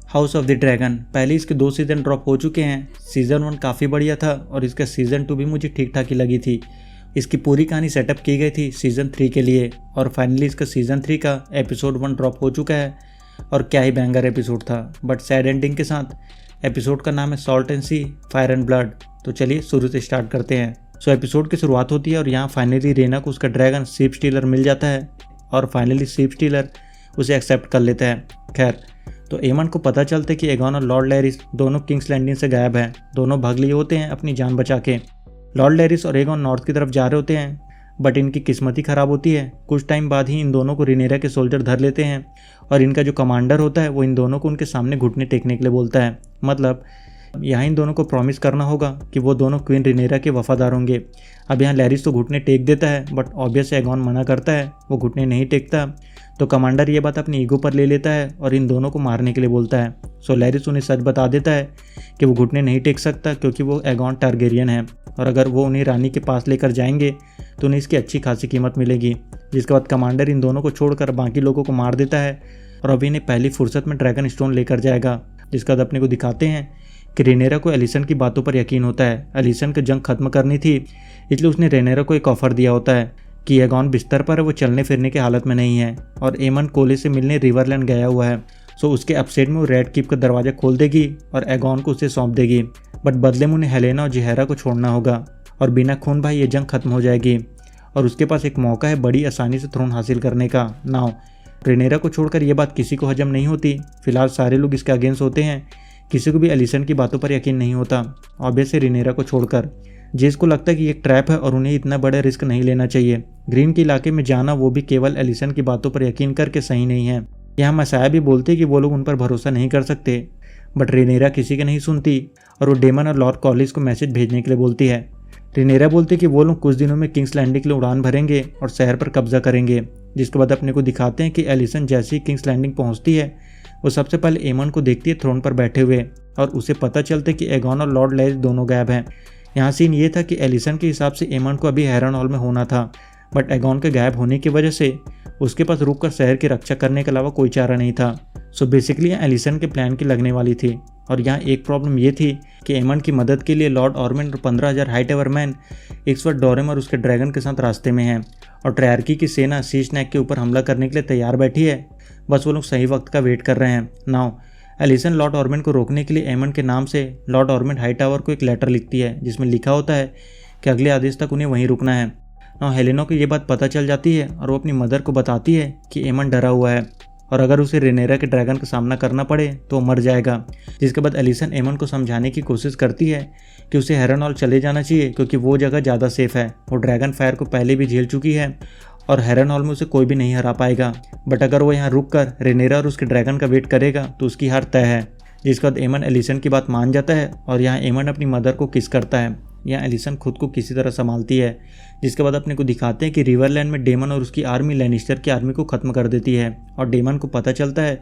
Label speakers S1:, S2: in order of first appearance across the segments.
S1: House of the dragon पहले इसके 2 season drop हो चुके हैं। सीज़न 1 काफ़ी बढ़िया था और इसका सीज़न 2 भी मुझे ठीक ठाक ही लगी थी। इसकी पूरी कहानी सेटअप की गई थी सीज़न 3 के लिए और फाइनली इसका सीज़न 3 का एपिसोड 1 ड्रॉप हो चुका है और क्या ही बैंगर एपिसोड था, बट सैड एंडिंग के साथ। एपिसोड का नाम है salt and sea fire and blood. तो चलिए शुरू से स्टार्ट करते हैं। एपिसोड की शुरुआत होती है और यहाँ फाइनली रेना को उसका ड्रैगन शिप स्टीलर मिल जाता है और फाइनली शिप स्टीलर उसे एक्सेप्ट कर लेता है। खैर, तो एमन को पता चलता है कि एगॉन और लॉर्ड लैरिस दोनों किंग्स लैंडिंग से गायब हैं। दोनों भाग लिए होते हैं अपनी जान बचा के। लॉर्ड लैरिस और एगॉन नॉर्थ की तरफ जा रहे होते हैं, बट इनकी किस्मत ही ख़राब होती है। कुछ टाइम बाद ही इन दोनों को रिनेरा के सोल्जर धर लेते हैं और इनका जो कमांडर होता है वो इन दोनों को उनके सामने घुटने टेकने के लिए बोलता है। मतलब यहाँ इन दोनों को प्रॉमिस करना होगा कि वो दोनों क्वीन रिनेरा के वफादार होंगे। अब यहाँ लैरिस तो घुटने टेक देता है, बट ऑब्वियस एगॉन मना करता है, वो घुटने नहीं टेकता। तो कमांडर ये बात अपनी ईगो पर ले लेता है और इन दोनों को मारने के लिए बोलता है। लैरिस उन्हें सच बता देता है कि वो घुटने नहीं टेक सकता क्योंकि वो एगॉन टारगेरियन है और अगर वो उन्हें रानी के पास लेकर जाएंगे तो उन्हें इसकी अच्छी खासी कीमत मिलेगी। जिसके बाद कमांडर इन दोनों को छोड़कर बाकी लोगों को मार देता है और अभी इन्हें पहली फुर्सत में ड्रैगन स्टोन लेकर जाएगा। जिसके बाद अपने को दिखाते हैं कि रेनेरा को एलिसन की बातों पर यकीन होता है। एलिसन की जंग खत्म करनी थी, इसलिए उसने रेनेरा को एक ऑफर दिया होता है कि एगॉन बिस्तर पर है, वो चलने फिरने की हालत में नहीं है और एमन कोले से मिलने रिवरलैंड गया हुआ है। उसके अपसेट में वो रेड कीप का दरवाज़ा खोल देगी और एगॉन को उसे सौंप देगी, बट बदले में उन्हें हेलेना और जहरा को छोड़ना होगा और बिना खून भाई ये जंग खत्म हो जाएगी और उसके पास एक मौका है बड़ी आसानी से थ्रोन हासिल करने का। नाउ रेनेरा को छोड़कर ये बात किसी को हजम नहीं होती। फिलहाल सारे लोग इसके अगेंस्ट होते हैं, किसी को भी एलिसन की बातों पर यकीन नहीं होता, ऑब्वियसली रेनेरा को छोड़कर। जेस को लगता है कि ये एक ट्रैप है और उन्हें इतना बड़ा रिस्क नहीं लेना चाहिए। ग्रीन के इलाके में जाना, वो भी केवल एलिसन की बातों पर यकीन करके, सही नहीं है। यहाँ मसाया भी बोलते हैं कि वो लोग उन पर भरोसा नहीं कर सकते, बट रेनेरा किसी की नहीं सुनती और वो डेमन और लॉर्ड कॉलिस को मैसेज भेजने के लिए बोलती है। रेनेरा बोलती है कि वो लोग कुछ दिनों में किंग्स लैंडिंग के लिए उड़ान भरेंगे और शहर पर कब्जा करेंगे। जिसके बाद अपने को दिखाते हैं कि एलिसन जैसी किंग्स लैंडिंग पहुँचती है वो सबसे पहले एमन को देखती है थ्रोन पर बैठे हुए और उसे पता चलता है कि एगॉन और लॉर्ड लैरिस दोनों गायब हैं। यहाँ सीन ये था कि एलिसन के हिसाब से एमन को अभी हैरन हॉल में होना था, बट एगॉन के गायब होने की वजह से उसके पास रुककर शहर की रक्षा करने के अलावा कोई चारा नहीं था। बेसिकली यहाँ एलिसन के प्लान की लगने वाली थी। और यहाँ एक प्रॉब्लम ये थी कि एमन की मदद के लिए लॉर्ड ऑर्मेंड और 15,000 हाई टावर मैन इस वक्त डोरेम और उसके ड्रैगन के साथ रास्ते में हैं और ट्रायर्की की सेना सी स्नैक के ऊपर हमला करने के लिए तैयार बैठी है। बस वो लोग सही वक्त का वेट कर रहे हैं। नाउ एलिसन लॉर्ड ऑर्मेंड को रोकने के लिए एमन के नाम से लॉर्ड ऑर्मेंड हाई टावर को एक लेटर लिखती है जिसमें लिखा होता है कि अगले आदेश तक उन्हें वहीं रुकना है। नाउ हेलेना को ये बात पता चल जाती है और वो अपनी मदर को बताती है कि एमन डरा हुआ है और अगर उसे रेनेरा के ड्रैगन का सामना करना पड़े तो वो मर जाएगा। जिसके बाद एलिसन एमन को समझाने की कोशिश करती है कि उसे हैरन हॉल चले जाना चाहिए क्योंकि वो जगह ज़्यादा सेफ है। वो ड्रैगन फायर को पहले भी झेल चुकी है और हैरन हॉल में उसे कोई भी नहीं हरा पाएगा, बट अगर वो यहाँ रुक कर रेनेरा और उसके ड्रैगन का वेट करेगा तो उसकी हार तय है। जिसके बाद एमन एलिसन की बात मान जाता है और यहाँ एमन अपनी मदर को किस करता है। यहाँ एलिसन खुद को किसी तरह संभालती है। जिसके बाद अपने को दिखाते हैं कि रिवरलैंड में डेमन और उसकी आर्मी लैनिस्टर की आर्मी को ख़त्म कर देती है और डेमन को पता चलता है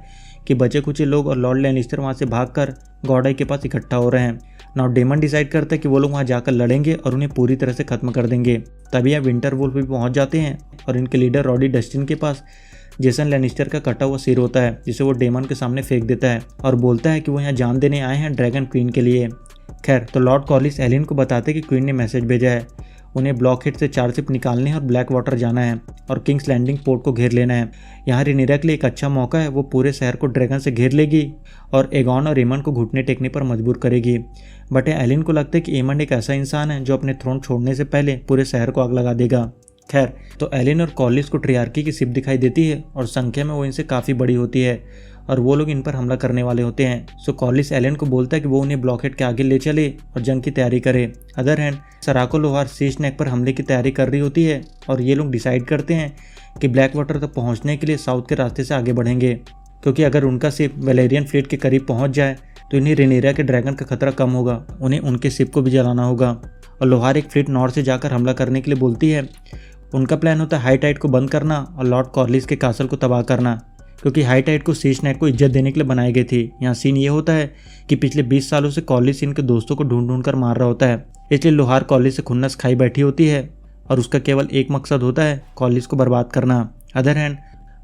S1: कि बचे कुछ लोग और लॉर्ड लैनिस्टर वहाँ से भागकर गॉडाई के पास इकट्ठा हो रहे हैं। नाउ डेमन डिसाइड करता है कि वो लोग वहाँ जाकर लड़ेंगे और उन्हें पूरी तरह से ख़त्म कर देंगे। तभी यहाँ विंटर वुल्फ भी पहुँच जाते हैं और इनके लीडर रॉडी डस्टिन के पास जेसन लैनिस्टर का कटा हुआ सिर होता है जिसे वो डेमन के सामने फेंक देता है और बोलता है कि वो यहाँ जान देने आए हैं ड्रैगन क्वीन के लिए। खैर, तो लॉर्ड कॉलिस एलिन को बताते हैं कि क्वीन ने मैसेज भेजा है, उन्हें ब्लॉकहेड से 4 शिप निकालने हैं और ब्लैक वाटर जाना है और किंग्स लैंडिंग पोर्ट को घेर लेना है। यहाँ रेनेरा के लिए एक अच्छा मौका है, वो पूरे शहर को ड्रैगन से घेर लेगी और एगॉन और एमन को घुटने टेकने पर मजबूर करेगी। बट एलिन को लगता है कि एमन एक ऐसा इंसान है जो अपने थ्रोन छोड़ने से पहले पूरे शहर को आग लगा देगा। खैर, तो एलिन और कॉलिस को ट्रियार्की की शिप दिखाई देती है और संख्या में वो इनसे काफ़ी बड़ी होती है और वो लोग इन पर हमला करने वाले होते हैं। कॉलिस एलिन को बोलता है कि वो उन्हें ब्लॉकहेड के आगे ले चले और जंग की तैयारी करे। अदर हैंड सराको लोहार सी स्नैक पर हमले की तैयारी कर रही होती है और ये लोग डिसाइड करते हैं कि ब्लैक वाटर तक पहुँचने के लिए साउथ के रास्ते से आगे बढ़ेंगे क्योंकि अगर उनका शिप वेलेरियन फ्लीट के करीब पहुँच जाए तो इन्हें रेनेरा के ड्रैगन का खतरा कम होगा, उन्हें उनके शिप को भी जलाना होगा। और लोहार एक फ्लीट नॉर्थ से जाकर हमला करने के लिए बोलती है। उनका प्लान होता है हाई टाइड को बंद करना और लॉर्ड कॉर्लिस के कासल को तबाह करना क्योंकि हाई टाइड को सी स्नैक को इज्जत देने के लिए बनाई गई थी। यहाँ सीन ये होता है कि पिछले 20 सालों से कॉलिस इनके दोस्तों को ढूंढ ढूंढ कर मार रहा होता है, इसलिए लोहार कॉलिस से खुन्नस खाई बैठी होती है और उसका केवल एक मकसद होता है, कॉलिस को बर्बाद करना। अदर हैंड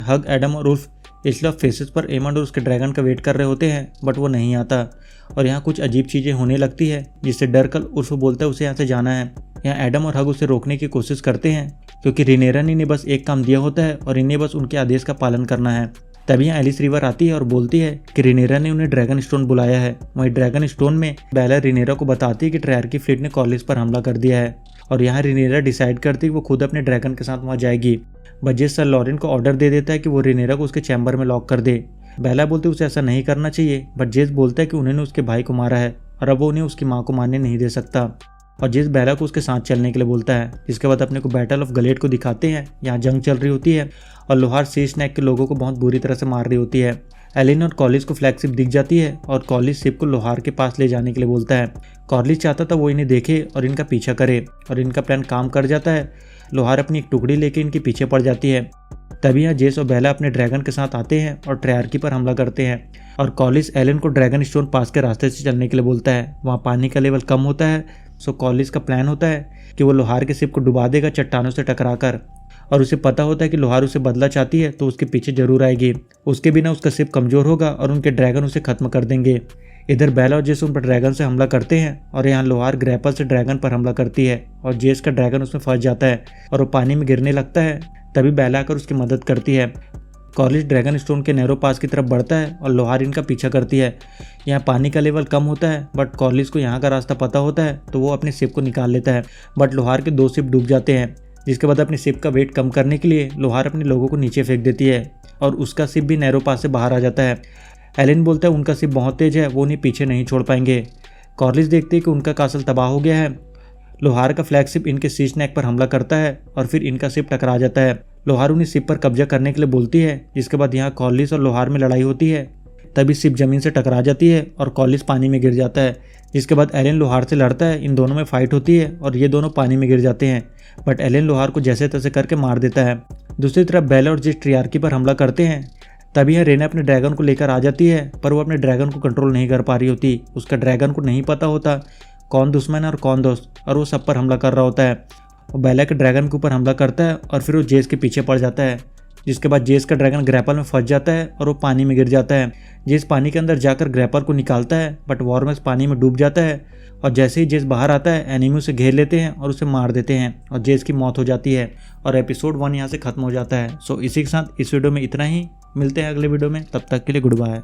S1: हग, एडम और उल्फ इसलिए अब फेसेस पर एमंड और उसके ड्रैगन का वेट कर रहे होते हैं, बट वो नहीं आता और यहाँ कुछ अजीब चीज़ें होने लगती है, जिससे डर्कल उर्फ बोलता है उसे यहाँ से जाना है। यहाँ एडम और हग उसे रोकने की कोशिश करते हैं, क्योंकि रिनेरा ने इन्हें बस एक काम दिया होता है और इन्हें बस उनके आदेश का पालन करना है। तभी यहाँ एलिस रिवर आती है और बोलती है कि रिनेरा ने उन्हें ड्रैगन स्टोन बुलाया है। वहीं ड्रैगन स्टोन में बेला रिनेरा को बताती है कि ट्रैयार्की फ्लीट ने कॉर्लिस पर हमला कर दिया है और यहाँ रिनेरा डिसाइड करती है कि वो खुद अपने ड्रैगन के साथ वहाँ जाएगी। बजेस सर लॉरेन को ऑर्डर दे देता है कि वो रिनेरा को उसके चैम्बर में लॉक कर दे। बेला बोलती है उसे ऐसा नहीं करना चाहिए, बट जेस बोलता है कि उन्होंने उसके भाई को मारा है और अब वो उन्हें उसकी माँ को मारने नहीं दे सकता। और जेस बेला को उसके साथ चलने के लिए बोलता है। जिसके बाद अपने को बैटल ऑफ गलेट को दिखाते हैं। यहाँ जंग चल रही होती है और लोहार सी स्नैक के लोगों को बहुत बुरी तरह से मार रही होती है। एलिन और कॉलिस को फ्लैग शिप दिख जाती है और कॉलिस शिप को लोहार के पास ले जाने के लिए बोलता है। कॉलिस चाहता था वो इन्हें देखे और इनका पीछा करे और इनका प्लान काम कर जाता है। लोहार अपनी एक टुकड़ी लेके इनके पीछे पड़ जाती है। तभी यहाँ जेस और बेला अपने ड्रैगन के साथ आते हैं और ट्रैयार्की पर हमला करते हैं और कॉलिस एलन को ड्रैगन स्टोन पास के रास्ते से चलने के लिए बोलता है। वहाँ पानी का लेवल कम होता है, सो कॉलिस का प्लान होता है कि वो लोहार के शिप को डुबा देगा चट्टानों से टकराकर, और उसे पता होता है कि लोहार उसे बदला चाहती है तो उसके पीछे जरूर आएगी। उसके बिना उसका शिप कमजोर होगा और उनके ड्रैगन उसे खत्म कर देंगे। इधर बेला और जेस उन पर ड्रैगन से हमला करते हैं और यहाँ लोहार ग्रैपल से ड्रैगन पर हमला करती है और जेस का ड्रैगन उसमें फंस जाता है और वो पानी में गिरने लगता है। तभी बेला आकर उसकी मदद करती है। कॉलिस ड्रैगन स्टोन के नैरो पास की तरफ बढ़ता है और लोहार इनका पीछा करती है। यहाँ पानी का लेवल कम होता है, बट कॉलिस को यहाँ का रास्ता पता होता है तो वो अपने शिप को निकाल लेता है, बट लोहार के 2 शिप डूब जाते हैं। जिसके बाद अपने शिप का वेट कम करने के लिए लोहार अपने लोगों को नीचे फेंक देती है और उसका शिप भी नैरो पास से बाहर आ जाता है। एलिन बोलता है उनका शिप बहुत तेज है, वो उन्हें पीछे नहीं छोड़ पाएंगे। कॉर्लिस देखते हैं कि उनका कासल तबाह हो गया है। लोहार का फ्लैगशिप इनके सी स्नैक पर हमला करता है और फिर इनका शिप टकरा जाता है। लोहार उन्हें शिप पर कब्जा करने के लिए बोलती है। जिसके बाद यहाँ कॉर्लिस और लोहार में लड़ाई होती है। तभी शिप जमीन से टकरा जाती है और कॉर्लिस पानी में गिर जाता है। जिसके बाद एलन लोहार से लड़ता है। इन दोनों में फाइट होती है और ये दोनों पानी में गिर जाते हैं, बट एलन लोहार को जैसे तैसे करके मार देता है। दूसरी तरफ बेला और जेस ट्रैयार्की पर हमला करते हैं। तभी यहाँ रेना अपने ड्रैगन को लेकर आ जाती है, पर वो अपने ड्रैगन को कंट्रोल नहीं कर पा रही होती। उसका ड्रैगन को नहीं पता होता कौन दुश्मन है और कौन दोस्त, और वो सब पर हमला कर रहा होता है। वो बेला के ड्रैगन के ऊपर हमला करता है और फिर वो जेस के पीछे पड़ जाता है। जिसके बाद जेस का ड्रैगन ग्रैपल में फंस जाता है और वो पानी में गिर जाता है। जेस पानी के अंदर जाकर ग्रैपल को निकालता है, बट वॉर्मस पानी में डूब जाता है और जैसे ही जेस बाहर आता है एनिमी उसे घेर लेते हैं और उसे मार देते हैं और जेस की मौत हो जाती है और एपिसोड 1 यहाँ से खत्म हो जाता है। सो इसी के साथ इस वीडियो में इतना ही। मिलते हैं अगले वीडियो में, तब तक के लिए गुड बाय।